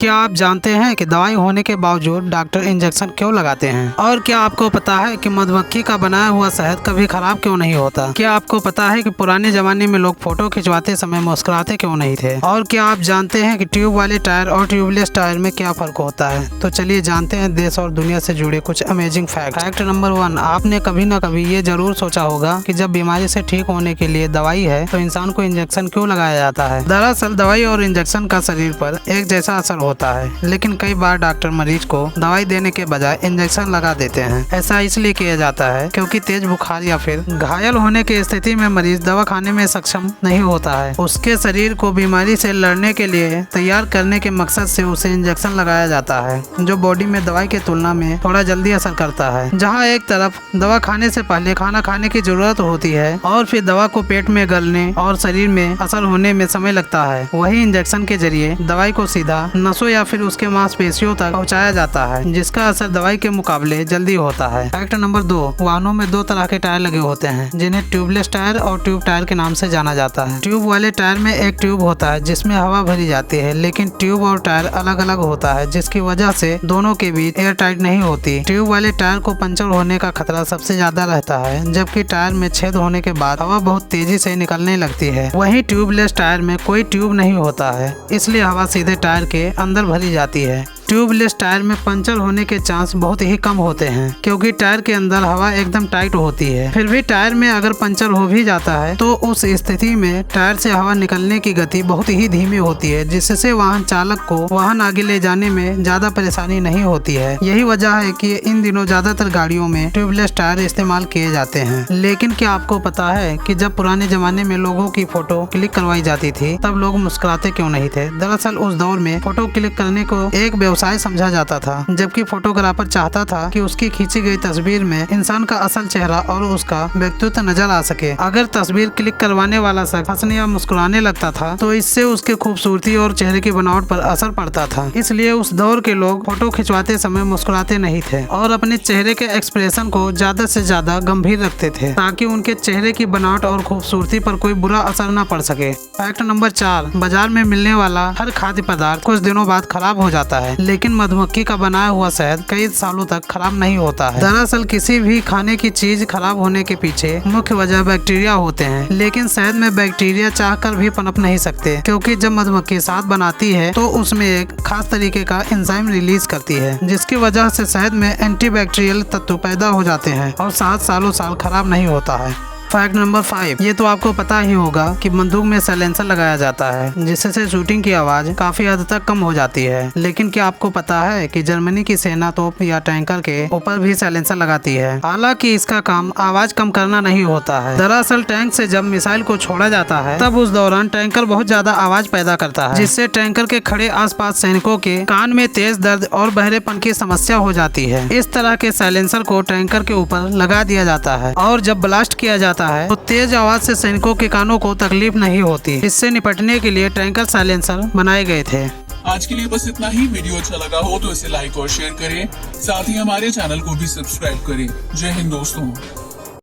क्या आप जानते हैं कि दवाई होने के बावजूद डॉक्टर इंजेक्शन क्यों लगाते हैं? और क्या आपको पता है कि मधुमक्खी का बनाया हुआ शहद कभी खराब क्यों नहीं होता? क्या आपको पता है कि पुराने जमाने में लोग फोटो खिंचवाते समय मुस्कुराते क्यों नहीं थे? और क्या आप जानते हैं कि ट्यूब वाले टायर और ट्यूबलेस टायर में क्या फर्क होता है? तो चलिए जानते हैं देश और दुनिया से जुड़े कुछ अमेजिंग फैक्ट। फैक्ट नंबर 1, आपने कभी न कभी ये जरूर सोचा होगा कि जब बीमारी से ठीक होने के लिए दवाई है तो इंसान को इंजेक्शन क्यों लगाया जाता है? दरअसल दवाई और इंजेक्शन का शरीर पर एक जैसा असर होता है, लेकिन कई बार डॉक्टर मरीज को दवाई देने के बजाय इंजेक्शन लगा देते हैं। ऐसा इसलिए किया जाता है क्योंकि तेज बुखार या फिर घायल होने की स्थिति में मरीज दवा खाने में सक्षम नहीं होता है। उसके शरीर को बीमारी से लड़ने के लिए तैयार करने के मकसद से उसे इंजेक्शन लगाया जाता है, जो बॉडी में दवाई की तुलना में थोड़ा जल्दी असर करता है। जहाँ एक तरफ दवा खाने से पहले खाना खाने की जरूरत होती है और फिर दवा को पेट में गलने और शरीर में असर होने में समय लगता है, वही इंजेक्शन के जरिए दवाई को सीधा नसों या फिर उसके मांसपेशियों तक पहुंचाया जाता है, जिसका असर दवाई के मुकाबले जल्दी होता है। फैक्ट नंबर 2, वाहनों में 2 तरह के टायर लगे होते हैं, जिन्हें ट्यूबलेस टायर और ट्यूब टायर के नाम से जाना जाता है। ट्यूब वाले टायर में एक ट्यूब होता है जिसमें हवा भरी जाती है, लेकिन ट्यूब और टायर अलग अलग होता है, जिसकी वजह से दोनों के बीच एयर टाइट नहीं होती। ट्यूब वाले टायर को पंचर होने का खतरा सबसे ज्यादा रहता है, जबकि टायर में छेद होने के बाद हवा बहुत तेजी से निकलने लगती है। वहीं ट्यूबलेस टायर में कोई ट्यूब नहीं होता है, इसलिए हवा सीधे टायर के अंदर भरी जाती है। ट्यूबलेस टायर में पंचर होने के चांस बहुत ही कम होते हैं, क्योंकि टायर के अंदर हवा एकदम टाइट होती है। फिर भी टायर में अगर पंचर हो भी जाता है तो उस स्थिति में टायर से हवा निकलने की गति बहुत ही धीमी होती है, जिससे वाहन चालक को वाहन आगे ले जाने में ज्यादा परेशानी नहीं होती है। यही वजह है कि इन दिनों ज्यादातर गाड़ियों में ट्यूबलेस टायर इस्तेमाल किए जाते हैं। लेकिन क्या आपको पता है कि जब पुराने जमाने में लोगों की फोटो क्लिक करवाई जाती थी तब लोग मुस्कुराते क्यों नहीं थे? दरअसल उस दौर में फोटो क्लिक करने को एक व्यवसाय समझा जाता था, जबकि फोटोग्राफर चाहता था कि उसकी खींची गई तस्वीर में इंसान का असल चेहरा और उसका व्यक्तित्व नजर आ सके। अगर तस्वीर क्लिक करवाने वाला शख्स हंसने या मुस्कुराने लगता था तो इससे उसके खूबसूरती और चेहरे की बनावट पर असर पड़ता था। इसलिए उस दौर के लोग फोटो खिंचवाते समय मुस्कुराते नहीं थे और अपने चेहरे के एक्सप्रेशन को ज्यादा से ज्यादा गंभीर रखते थे, ताकि उनके चेहरे की बनावट और खूबसूरती पर कोई बुरा असर न पड़ सके। फैक्ट नंबर 4, बाजार में मिलने वाला हर खाद्य पदार्थ कुछ दिनों बाद खराब हो जाता है, लेकिन मधुमक्खी का बनाया हुआ शहद कई सालों तक खराब नहीं होता है। दरअसल किसी भी खाने की चीज खराब होने के पीछे मुख्य वजह बैक्टीरिया होते हैं, लेकिन शहद में बैक्टीरिया चाहकर भी पनप नहीं सकते, क्योंकि जब मधुमक्खी शहद बनाती है तो उसमें एक खास तरीके का एंजाइम रिलीज करती है, जिसकी वजह से शहद में एंटीबैक्टीरियल तत्व पैदा हो जाते हैं और शहद सालों साल खराब नहीं होता है। फैक्ट नंबर 5, ये तो आपको पता ही होगा कि बंदूक में साइलेंसर लगाया जाता है, जिससे शूटिंग की आवाज काफी हद तक कम हो जाती है। लेकिन क्या आपको पता है कि जर्मनी की सेना तोप या टैंकर के ऊपर भी साइलेंसर लगाती है? हालांकि इसका काम आवाज कम करना नहीं होता है। दरअसल टैंक से जब मिसाइल को छोड़ा जाता है तब उस दौरान टैंकर बहुत ज्यादा आवाज पैदा करता है, जिससे टैंकर के खड़े आसपास सैनिकों के कान में तेज दर्द और बहरेपन की समस्या हो जाती है। इस तरह के साइलेंसर को टैंकर के ऊपर लगा दिया जाता है और जब ब्लास्ट किया जाता है तो तेज आवाज से सैनिकों के कानों को तकलीफ नहीं होती। इससे निपटने के लिए टैंकर साइलेंसर बनाए गए थे। आज के लिए बस इतना ही। वीडियो अच्छा लगा हो तो इसे लाइक और शेयर करें, साथ ही हमारे चैनल को भी सब्सक्राइब करें। जय हिंद दोस्तों।